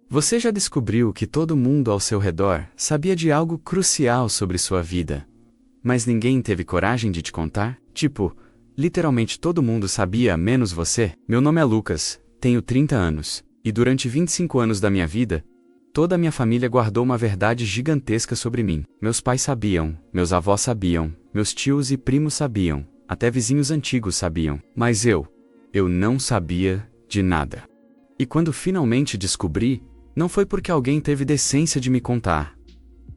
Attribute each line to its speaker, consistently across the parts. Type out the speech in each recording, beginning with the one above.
Speaker 1: Você já descobriu que todo mundo ao seu redor sabia de algo crucial sobre sua vida, mas ninguém teve coragem de te contar? Tipo, literalmente todo mundo sabia, menos você? Meu nome é Lucas, tenho 30 anos, e durante 25 anos da minha vida, toda a minha família guardou uma verdade gigantesca sobre mim. Meus pais sabiam, meus avós sabiam, meus tios e primos sabiam, até vizinhos antigos sabiam, mas eu não sabia de nada. E quando finalmente descobri, não foi porque alguém teve decência de me contar.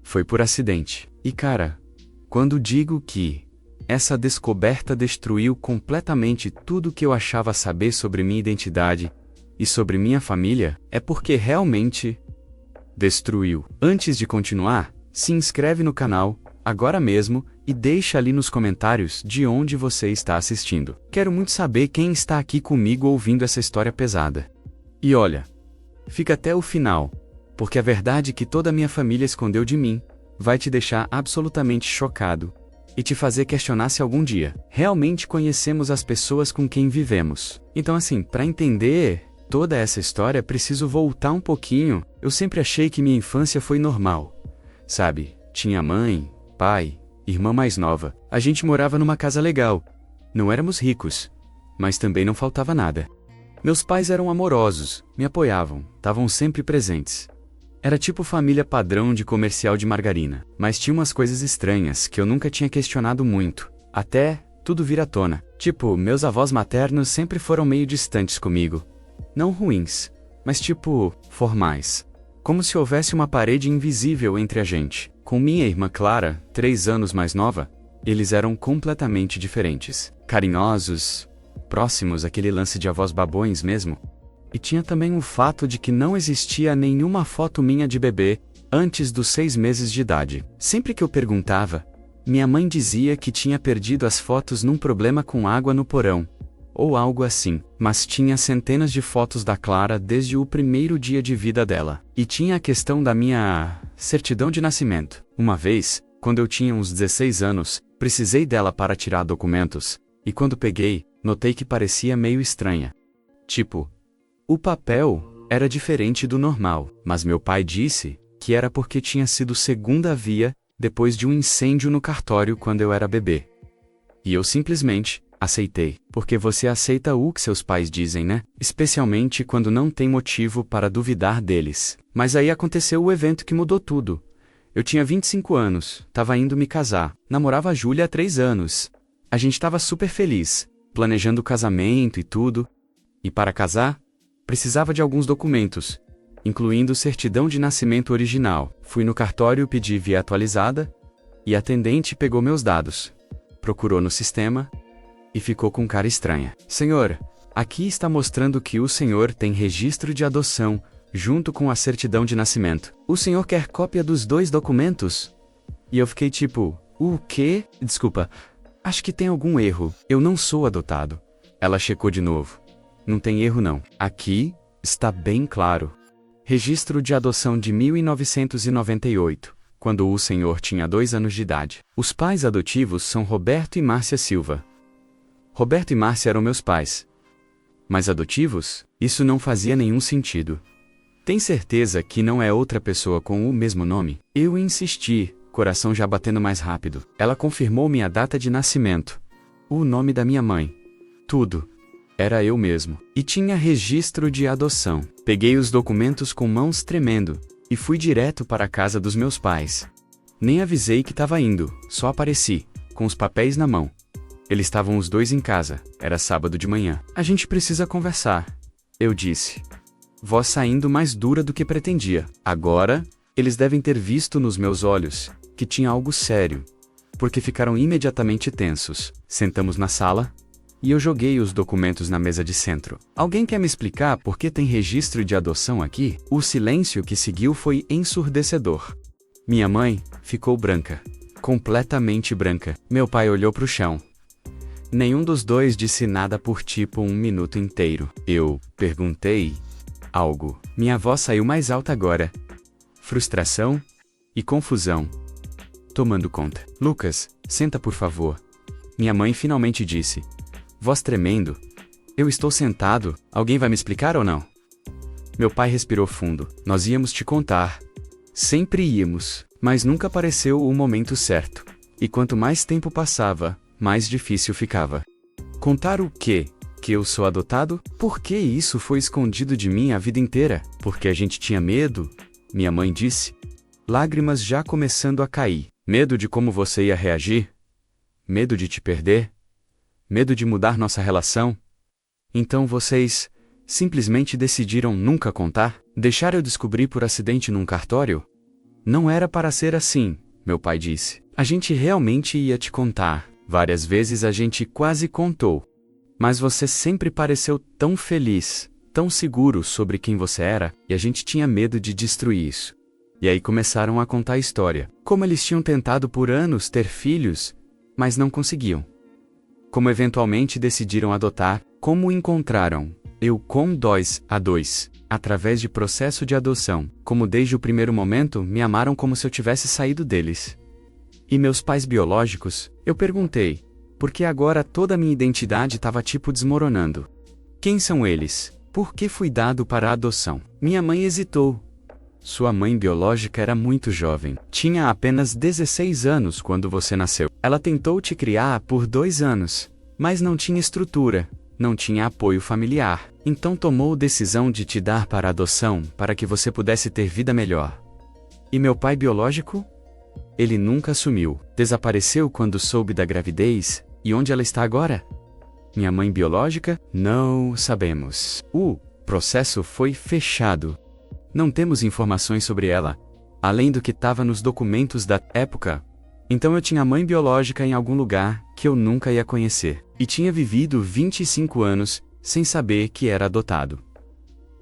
Speaker 1: Foi por acidente. E cara, quando digo que essa descoberta destruiu completamente tudo que eu achava saber sobre minha identidade e sobre minha família, é porque realmente destruiu. Antes de continuar, se inscreve no canal, agora mesmo, e deixa ali nos comentários de onde você está assistindo. Quero muito saber quem está aqui comigo ouvindo essa história pesada. E olha, fica até o final, porque a verdade que toda a minha família escondeu de mim vai te deixar absolutamente chocado e te fazer questionar se algum dia realmente conhecemos as pessoas com quem vivemos. Então assim, para entender toda essa história, preciso voltar um pouquinho. Eu sempre achei que minha infância foi normal, sabe? Tinha mãe, pai, irmã mais nova. A gente morava numa casa legal. Não éramos ricos, mas também não faltava nada. Meus pais eram amorosos, me apoiavam, estavam sempre presentes. Era tipo família padrão de comercial de margarina, mas tinha umas coisas estranhas que eu nunca tinha questionado muito, até tudo vir à tona. Tipo, meus avós maternos sempre foram meio distantes comigo. Não ruins, mas tipo, formais. Como se houvesse uma parede invisível entre a gente. Com minha irmã Clara, 3 anos mais nova, eles eram completamente diferentes. Carinhosos, próximos, aquele lance de avós babões mesmo. E tinha também o fato de que não existia nenhuma foto minha de bebê antes dos 6 meses de idade. Sempre que eu perguntava, minha mãe dizia que tinha perdido as fotos num problema com água no porão, ou algo assim. Mas tinha centenas de fotos da Clara desde o primeiro dia de vida dela. E tinha a questão da minha certidão de nascimento. Uma vez, quando eu tinha uns 16 anos, precisei dela para tirar documentos, e quando peguei, notei que parecia meio estranha. Tipo, o papel era diferente do normal, mas meu pai disse que era porque tinha sido segunda via depois de um incêndio no cartório quando eu era bebê. E eu simplesmente aceitei, porque você aceita o que seus pais dizem, né? Especialmente quando não tem motivo para duvidar deles. Mas aí aconteceu o evento que mudou tudo. Eu tinha 25 anos, tava indo me casar, namorava a Júlia há 3 anos. A gente tava super feliz, planejando o casamento e tudo. E para casar, precisava de alguns documentos, incluindo certidão de nascimento original. Fui no cartório pedir via atualizada, e a atendente pegou meus dados, procurou no sistema, e ficou com cara estranha. Senhor, aqui está mostrando que o senhor tem registro de adoção, junto com a certidão de nascimento. O senhor quer cópia dos 2 documentos? E eu fiquei tipo, o quê? Desculpa, acho que tem algum erro, eu não sou adotado. Ela checou de novo. Não tem erro não. Aqui está bem claro. Registro de adoção de 1998, quando o senhor tinha 2 anos de idade. Os pais adotivos são Roberto e Márcia Silva. Roberto e Márcia eram meus pais. Mas adotivos? Isso não fazia nenhum sentido. Tem certeza que não é outra pessoa com o mesmo nome? Eu insisti, coração já batendo mais rápido. Ela confirmou minha data de nascimento, o nome da minha mãe, tudo. Era eu mesmo. E tinha registro de adoção. Peguei os documentos com mãos tremendo e fui direto para a casa dos meus pais. Nem avisei que estava indo, só apareci, com os papéis na mão. Eles estavam os 2 em casa, era sábado de manhã. A gente precisa conversar, eu disse. Voz saindo mais dura do que pretendia. Agora, eles devem ter visto nos meus olhos que tinha algo sério, porque ficaram imediatamente tensos. Sentamos na sala, e eu joguei os documentos na mesa de centro. Alguém quer me explicar por que tem registro de adoção aqui? O silêncio que seguiu foi ensurdecedor. Minha mãe ficou branca. Completamente branca. Meu pai olhou para o chão. Nenhum dos 2 disse nada por tipo 1 minuto inteiro. Eu perguntei algo. Minha voz saiu mais alta agora. Frustração e confusão tomando conta. Lucas, senta por favor. Minha mãe finalmente disse. Voz tremendo. Eu estou sentado, alguém vai me explicar ou não? Meu pai respirou fundo. Nós íamos te contar. Sempre íamos, mas nunca apareceu o momento certo. E quanto mais tempo passava, mais difícil ficava. Contar o quê? Que eu sou adotado? Por que isso foi escondido de mim a vida inteira? Porque a gente tinha medo? Minha mãe disse. Lágrimas já começando a cair. Medo de como você ia reagir? Medo de te perder? Medo de mudar nossa relação? Então vocês simplesmente decidiram nunca contar? Deixar eu descobrir por acidente num cartório? Não era para ser assim, meu pai disse. A gente realmente ia te contar. Várias vezes a gente quase contou. Mas você sempre pareceu tão feliz, tão seguro sobre quem você era, e a gente tinha medo de destruir isso. E aí começaram a contar a história. Como eles tinham tentado por anos ter filhos, mas não conseguiam. Como eventualmente decidiram adotar, como encontraram eu com dois a dois, através de processo de adoção, como desde o primeiro momento me amaram como se eu tivesse saído deles. E meus pais biológicos, eu perguntei, porque agora toda a minha identidade estava tipo desmoronando. Quem são eles? Por que fui dado para a adoção? Minha mãe hesitou. Sua mãe biológica era muito jovem. Tinha apenas 16 anos quando você nasceu. Ela tentou te criar por 2 anos, mas não tinha estrutura, não tinha apoio familiar. Então tomou a decisão de te dar para a adoção para que você pudesse ter vida melhor. E meu pai biológico? Ele nunca sumiu. Desapareceu quando soube da gravidez. E onde ela está agora? Minha mãe biológica? Não sabemos. O processo foi fechado. Não temos informações sobre ela, além do que estava nos documentos da época. Então eu tinha mãe biológica em algum lugar que eu nunca ia conhecer. E tinha vivido 25 anos sem saber que era adotado.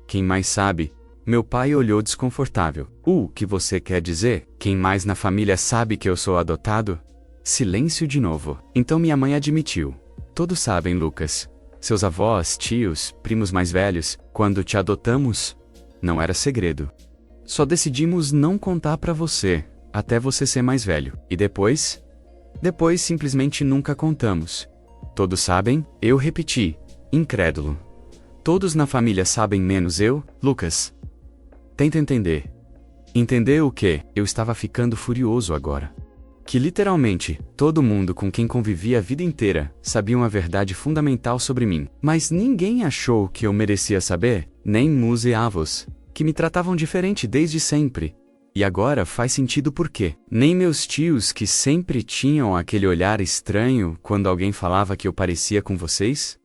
Speaker 1: Quem mais sabe? Meu pai olhou desconfortável. O que você quer dizer? Quem mais na família sabe que eu sou adotado? Silêncio de novo. Então minha mãe admitiu. Todos sabem, Lucas. Seus avós, tios, primos mais velhos, quando te adotamos, não era segredo. Só decidimos não contar pra você, até você ser mais velho. E depois? Depois simplesmente nunca contamos. Todos sabem? Eu repeti, incrédulo. Todos na família sabem menos eu, Lucas. Tenta entender. Entender o quê? Eu estava ficando furioso agora. Que literalmente, todo mundo com quem convivi a vida inteira sabia uma verdade fundamental sobre mim. Mas ninguém achou que eu merecia saber, nem meus avós, que me tratavam diferente desde sempre. E agora faz sentido por quê? Nem meus tios que sempre tinham aquele olhar estranho quando alguém falava que eu parecia com vocês?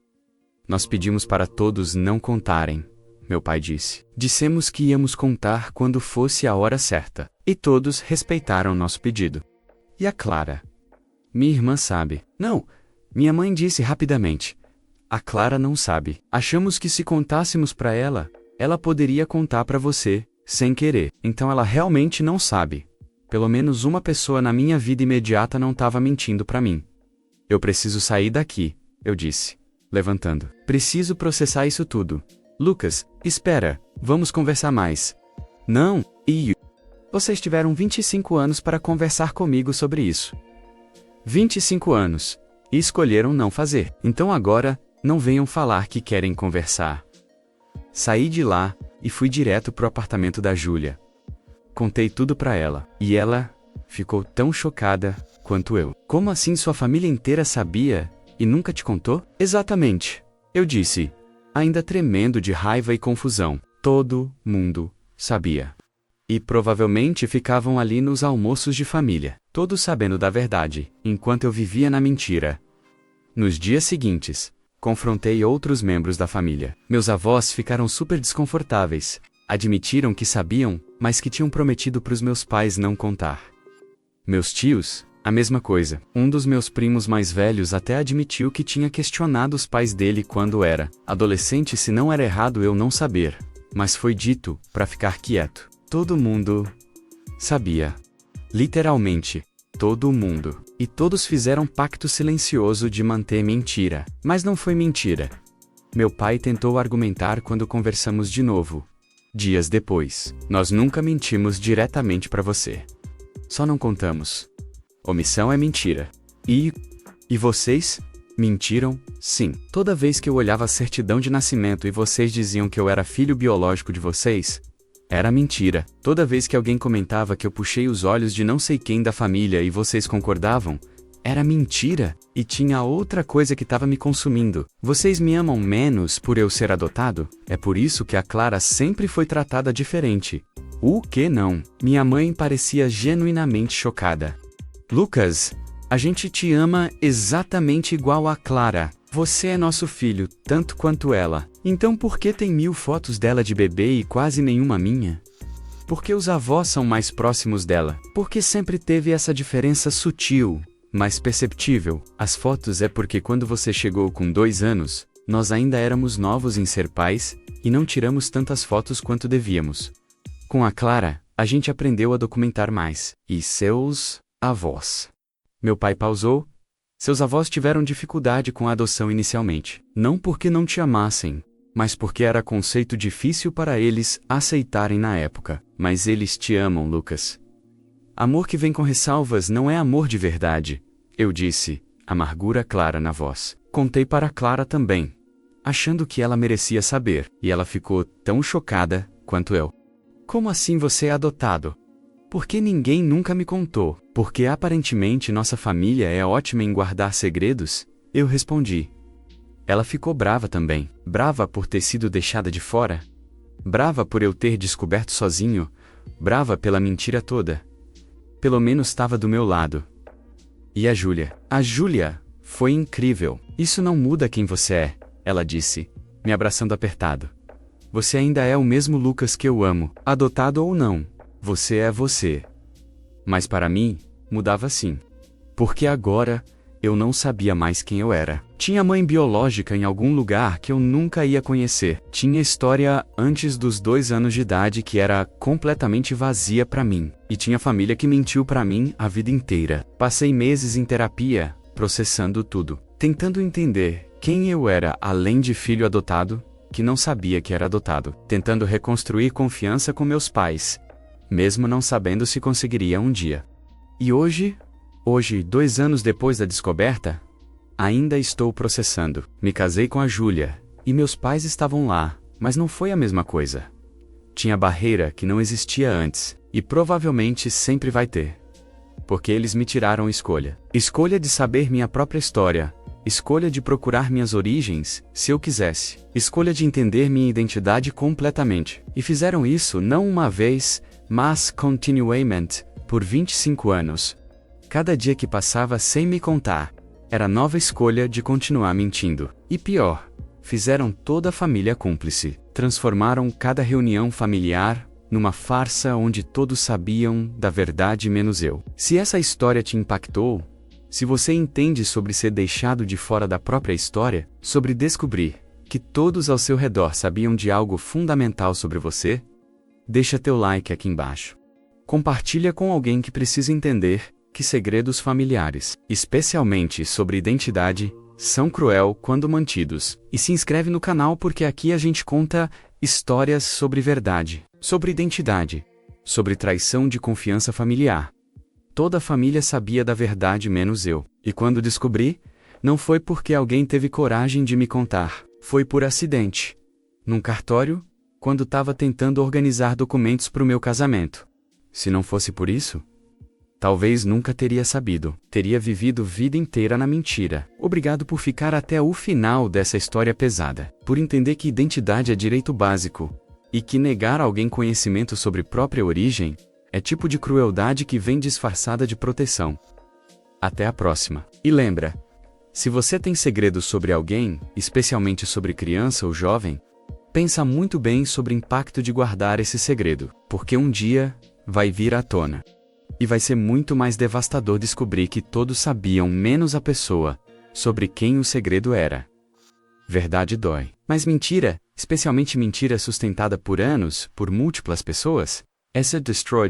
Speaker 1: Nós pedimos para todos não contarem, meu pai disse. Dissemos que íamos contar quando fosse a hora certa. E todos respeitaram nosso pedido. E a Clara? Minha irmã sabe. Não, minha mãe disse rapidamente. A Clara não sabe. Achamos que se contássemos para ela, ela poderia contar para você, sem querer. Então ela realmente não sabe. Pelo menos uma pessoa na minha vida imediata não estava mentindo para mim. Eu preciso sair daqui, eu disse, levantando. Preciso processar isso tudo. Lucas, espera, vamos conversar mais. Não, vocês tiveram 25 anos para conversar comigo sobre isso. 25 anos. E escolheram não fazer. Então agora, não venham falar que querem conversar. Saí de lá, e fui direto pro apartamento da Júlia. Contei tudo pra ela. E ela ficou tão chocada quanto eu. Como assim sua família inteira sabia, e nunca te contou? Exatamente. Eu disse, ainda tremendo de raiva e confusão. Todo mundo sabia. E provavelmente ficavam ali nos almoços de família, todos sabendo da verdade, enquanto eu vivia na mentira. Nos dias seguintes, confrontei outros membros da família. Meus avós ficaram super desconfortáveis. Admitiram que sabiam, mas que tinham prometido para os meus pais não contar. Meus tios, a mesma coisa. Um dos meus primos mais velhos até admitiu que tinha questionado os pais dele quando era adolescente se não era errado eu não saber. Mas foi dito para ficar quieto. Todo mundo sabia. Literalmente, todo mundo. E todos fizeram pacto silencioso de manter mentira. Mas não foi mentira. Meu pai tentou argumentar quando conversamos de novo. Dias depois, nós nunca mentimos diretamente para você. Só não contamos. Omissão é mentira. E vocês? Mentiram? Sim. Toda vez que eu olhava a certidão de nascimento e vocês diziam que eu era filho biológico de vocês, era mentira. Toda vez que alguém comentava que eu puxei os olhos de não sei quem da família e vocês concordavam, era mentira. E tinha outra coisa que estava me consumindo. Vocês me amam menos por eu ser adotado? É por isso que a Clara sempre foi tratada diferente. O que não? Minha mãe parecia genuinamente chocada. Lucas, a gente te ama exatamente igual a Clara. Você é nosso filho, tanto quanto ela. Então por que tem 1000 fotos dela de bebê e quase nenhuma minha? Porque os avós são mais próximos dela. Porque sempre teve essa diferença sutil, mas perceptível. As fotos é porque quando você chegou com 2 anos, nós ainda éramos novos em ser pais, e não tiramos tantas fotos quanto devíamos. Com a Clara, a gente aprendeu a documentar mais. E seus avós? Meu pai pausou. Seus avós tiveram dificuldade com a adoção inicialmente. Não porque não te amassem, mas porque era conceito difícil para eles aceitarem na época. Mas eles te amam, Lucas. Amor que vem com ressalvas não é amor de verdade, eu disse, amargura clara na voz. Contei para Clara também, achando que ela merecia saber, e ela ficou tão chocada quanto eu. Como assim você é adotado? Por que ninguém nunca me contou? Porque aparentemente nossa família é ótima em guardar segredos? Eu respondi. Ela ficou brava também. Brava por ter sido deixada de fora. Brava por eu ter descoberto sozinho. Brava pela mentira toda. Pelo menos estava do meu lado. E a Júlia? A Júlia foi incrível. Isso não muda quem você é, ela disse, me abraçando apertado. Você ainda é o mesmo Lucas que eu amo, adotado ou não. Você é você. Mas para mim, mudava sim. Porque agora, eu não sabia mais quem eu era. Tinha mãe biológica em algum lugar que eu nunca ia conhecer. Tinha história antes dos 2 anos de idade que era completamente vazia para mim. E tinha família que mentiu para mim a vida inteira. Passei meses em terapia, processando tudo. Tentando entender quem eu era além de filho adotado, que não sabia que era adotado. Tentando reconstruir confiança com meus pais, mesmo não sabendo se conseguiria um dia. E hoje, 2 anos depois da descoberta, ainda estou processando. Me casei com a Júlia, e meus pais estavam lá, mas não foi a mesma coisa. Tinha barreira que não existia antes, e provavelmente sempre vai ter. Porque eles me tiraram escolha. Escolha de saber minha própria história. Escolha de procurar minhas origens, se eu quisesse. Escolha de entender minha identidade completamente. E fizeram isso não uma vez, mas continuamente, por 25 anos. Cada dia que passava sem me contar, era nova escolha de continuar mentindo. E pior, fizeram toda a família cúmplice. Transformaram cada reunião familiar numa farsa onde todos sabiam da verdade menos eu. Se essa história te impactou, se você entende sobre ser deixado de fora da própria história, sobre descobrir que todos ao seu redor sabiam de algo fundamental sobre você, deixa teu like aqui embaixo. Compartilha com alguém que precisa entender que segredos familiares, especialmente sobre identidade, são cruel quando mantidos. E se inscreve no canal porque aqui a gente conta histórias sobre verdade, sobre identidade, sobre traição de confiança familiar. Toda a família sabia da verdade menos eu. E quando descobri, não foi porque alguém teve coragem de me contar. Foi por acidente. Num cartório, quando estava tentando organizar documentos para o meu casamento. Se não fosse por isso, talvez nunca teria sabido. Teria vivido vida inteira na mentira. Obrigado por ficar até o final dessa história pesada. Por entender que identidade é direito básico. E que negar a alguém conhecimento sobre própria origem é tipo de crueldade que vem disfarçada de proteção. Até a próxima. E lembra, se você tem segredos sobre alguém, especialmente sobre criança ou jovem, pensa muito bem sobre o impacto de guardar esse segredo, porque um dia vai vir à tona. E vai ser muito mais devastador descobrir que todos sabiam menos a pessoa sobre quem o segredo era. Verdade dói. Mas mentira, especialmente mentira sustentada por anos, por múltiplas pessoas, essa destroy